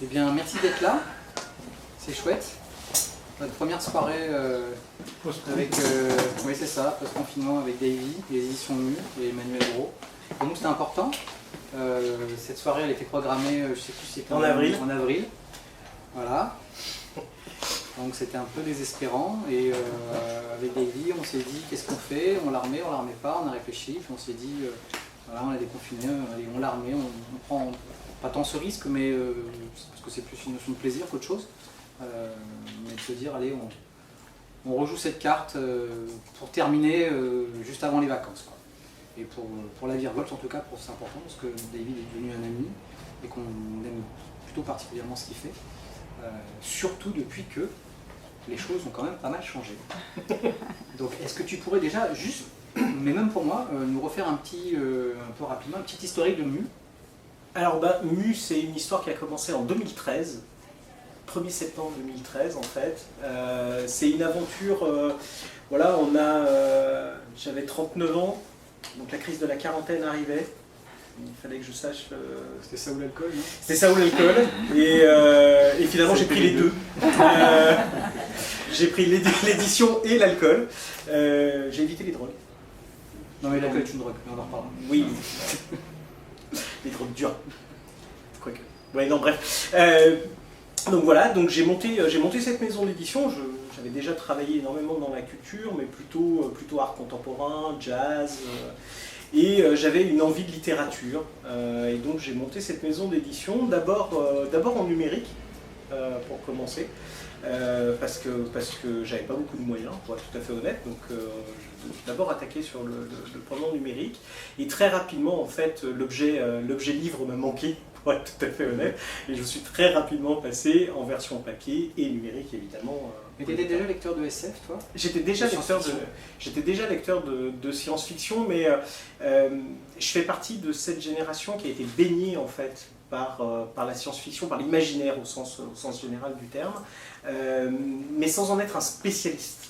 Eh bien, merci d'être là. C'est chouette. Notre première soirée avec, oui c'est ça, post-confinement avec Davy, les éditions Mu et Emmanuel Gros. Pour nous c'était important. Cette soirée elle était programmée, je sais plus si c'était en avril. En avril. Voilà. Donc c'était un peu désespérant et avec Davy on s'est dit qu'est-ce qu'on fait, on la remet pas, on a réfléchi, puis on s'est dit voilà, on a déconfiné, allez, on la remet, on prend pas tant ce risque mais parce que c'est plus une notion de plaisir qu'autre chose. Mais de se dire allez on rejoue cette carte pour terminer juste avant les vacances quoi. Et pour la Virevolte en tout cas c'est important parce que David est devenu un ami et qu'on aime plutôt particulièrement ce qu'il fait, surtout depuis que les choses ont quand même pas mal changé. Donc est-ce que tu pourrais déjà juste, mais même pour moi, nous refaire un peu rapidement un petit historique de Mu? Alors Mu c'est une histoire qui a commencé en 2013. 1er septembre 2013 en fait. C'est une aventure, voilà, j'avais 39 ans, donc la crise de la quarantaine arrivait. Il fallait que je sache... C'était ça ou l'alcool, non? C'était ça ou l'alcool, et finalement j'ai pris les deux. J'ai pris l'édition et l'alcool. J'ai évité les drogues. Non mais l'alcool est une drogue, mais on en reparlera. Oui. Les drogues dures. Quoique. Ouais, non, bref. Donc voilà, donc j'ai monté cette maison d'édition. J'avais déjà travaillé énormément dans la culture, mais plutôt art contemporain, jazz, et j'avais une envie de littérature. Et donc j'ai monté cette maison d'édition, d'abord en numérique, pour commencer, parce que j'avais pas beaucoup de moyens, pour être tout à fait honnête. Donc j'ai d'abord attaqué sur le pendant numérique, et très rapidement en fait l'objet livre me manquait. Pour être tout à fait honnête, et je suis très rapidement passé en version papier et numérique évidemment. Mais tu étais déjà lecteur de SF toi? J'étais déjà lecteur de science-fiction, mais je fais partie de cette génération qui a été baignée en fait par la science-fiction, par l'imaginaire au sens général du terme, mais sans en être un spécialiste.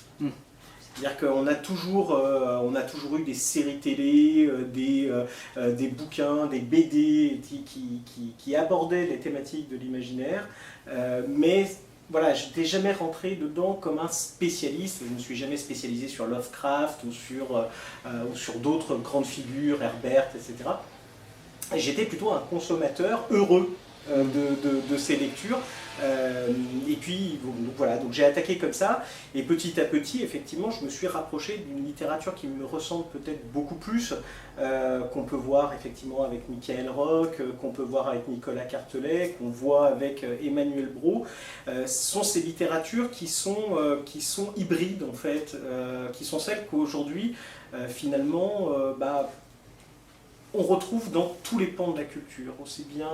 C'est-à-dire qu'on a toujours eu des séries télé, des bouquins, des BD qui abordaient les thématiques de l'imaginaire, mais voilà, je n'étais jamais rentré dedans comme un spécialiste. Je ne me suis jamais spécialisé sur Lovecraft ou sur d'autres grandes figures, Herbert, etc. Et j'étais plutôt un consommateur heureux de ces lectures. Et puis voilà, donc j'ai attaqué comme ça, et petit à petit effectivement je me suis rapproché d'une littérature qui me ressemble peut-être beaucoup plus, qu'on peut voir effectivement avec Michael Rock, qu'on peut voir avec Nicolas Cartelet, qu'on voit avec Emmanuel Gros. Ce sont ces littératures qui sont hybrides en fait, qui sont celles qu'aujourd'hui finalement on retrouve dans tous les pans de la culture, aussi bien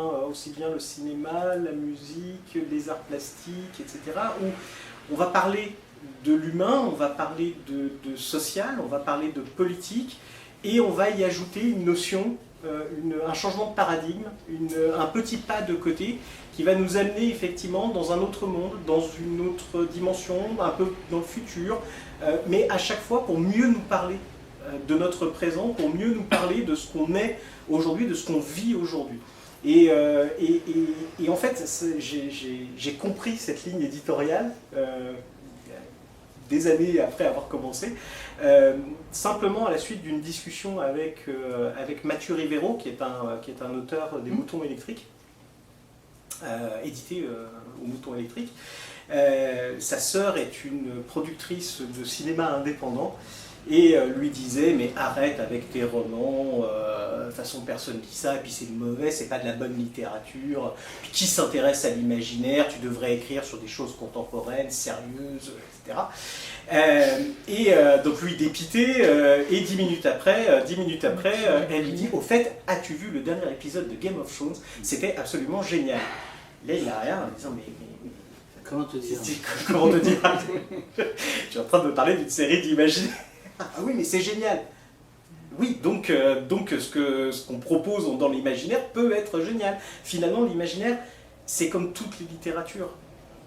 le cinéma, la musique, les arts plastiques, etc., où on va parler de l'humain, on va parler de social, on va parler de politique, et on va y ajouter une notion, un changement de paradigme, un petit pas de côté, qui va nous amener effectivement dans un autre monde, dans une autre dimension, un peu dans le futur, mais à chaque fois pour mieux nous parler de notre présent, pour mieux nous parler de ce qu'on est aujourd'hui, de ce qu'on vit aujourd'hui. Et en fait, j'ai compris cette ligne éditoriale des années après avoir commencé, simplement à la suite d'une discussion avec Mathieu Rivero, qui est un auteur des Moutons électriques, édité aux Moutons électriques. Sa sœur est une productrice de cinéma indépendant, et lui disait mais arrête avec tes romans, de toute façon personne lit ça, et puis c'est mauvais, c'est pas de la bonne littérature, puis qui s'intéresse à l'imaginaire, tu devrais écrire sur des choses contemporaines, sérieuses, etc. Donc lui dépité, et 10 minutes après, elle lui dit au fait, as-tu vu le dernier épisode de Game of Thrones? C'était absolument génial. Là il a rien en disant mais comment te dire? Comment te dire? Je suis en train de me parler d'une série d'imaginaire. Ah oui, mais c'est génial. Oui, donc ce qu'on propose dans l'imaginaire peut être génial. Finalement, l'imaginaire, c'est comme toutes les littératures.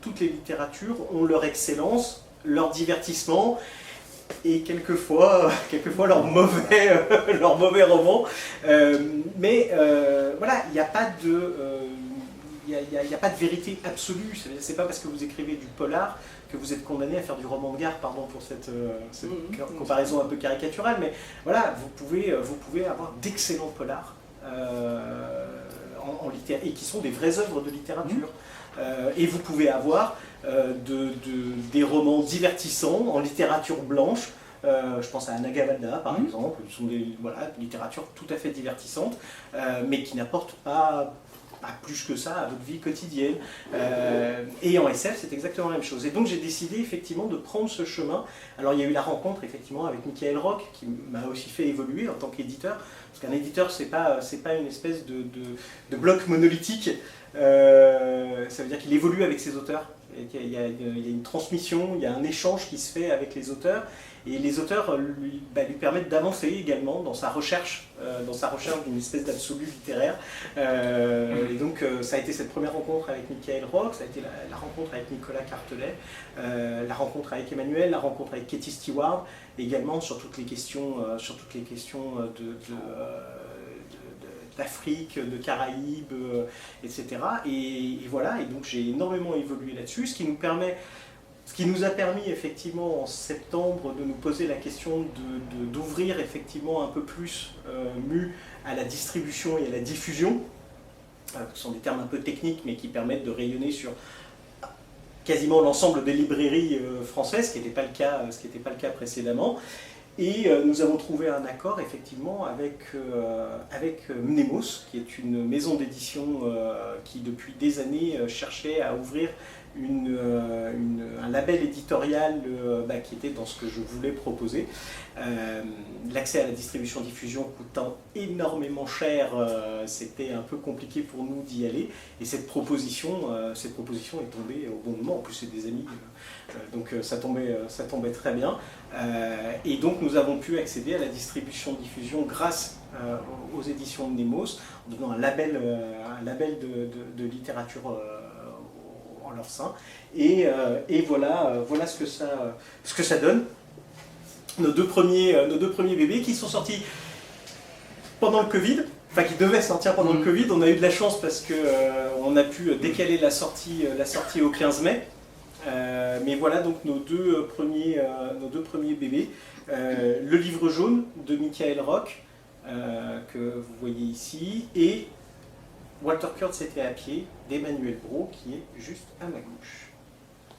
Toutes les littératures ont leur excellence, leur divertissement, et quelquefois leur mauvais roman. Mais voilà, il n'y a pas n'y a pas de vérité absolue. C'est pas parce que vous écrivez du polar que vous êtes condamné à faire du roman de gare, pardon pour cette comparaison un peu caricaturale, mais voilà, vous pouvez avoir d'excellents polars en littérature, et qui sont des vraies œuvres de littérature. Et vous pouvez avoir des romans divertissants en littérature blanche. Je pense à Anna Gavalda par exemple, qui sont des littératures tout à fait divertissantes, mais qui n'apportent pas plus que ça à votre vie quotidienne. Et en SF, c'est exactement la même chose. Et donc j'ai décidé effectivement de prendre ce chemin. Alors il y a eu la rencontre effectivement avec Michael Rock, qui m'a aussi fait évoluer en tant qu'éditeur, parce qu'un éditeur, c'est pas une espèce de bloc monolithique. Ça veut dire qu'il évolue avec ses auteurs. Il y a une transmission, il y a un échange qui se fait avec les auteurs, et les auteurs lui permettent d'avancer également dans sa recherche d'une espèce d'absolu littéraire. Et donc ça a été cette première rencontre avec Michael Rock, ça a été la rencontre avec Nicolas Cartelet, la rencontre avec Emmanuel, la rencontre avec Katie Stewart, également sur toutes les questions d'Afrique, de Caraïbes, etc. Et voilà, et donc j'ai énormément évolué là-dessus, ce qui nous a permis effectivement en septembre de nous poser la question d'ouvrir effectivement un peu plus à la distribution et à la diffusion. Ce sont des termes un peu techniques, mais qui permettent de rayonner sur quasiment l'ensemble des librairies françaises, ce qui n'était pas le cas précédemment. Et nous avons trouvé un accord effectivement avec Mnemos, qui est une maison d'édition qui depuis des années cherchait à ouvrir un label éditorial qui était dans ce que je voulais proposer. L'accès à la distribution-diffusion coûtant énormément cher, c'était un peu compliqué pour nous d'y aller. Et cette proposition est tombée au bon moment. En plus, c'est des amis, donc ça tombait très bien. Et donc nous avons pu accéder à la distribution-diffusion grâce aux éditions de Mnemos, en donnant un label de littérature en leur sein. Et voilà ce que ça donne. Nos deux premiers bébés qui sont sortis pendant le Covid, enfin qui devaient sortir pendant le Covid. On a eu de la chance parce qu'on a pu décaler la sortie au 15 mai. Mais voilà donc nos deux premiers bébés. Le livre jaune de Michael Rock, que vous voyez ici, et Walter Kurtz était à pied d'Emmanuel Brault, qui est juste à ma gauche.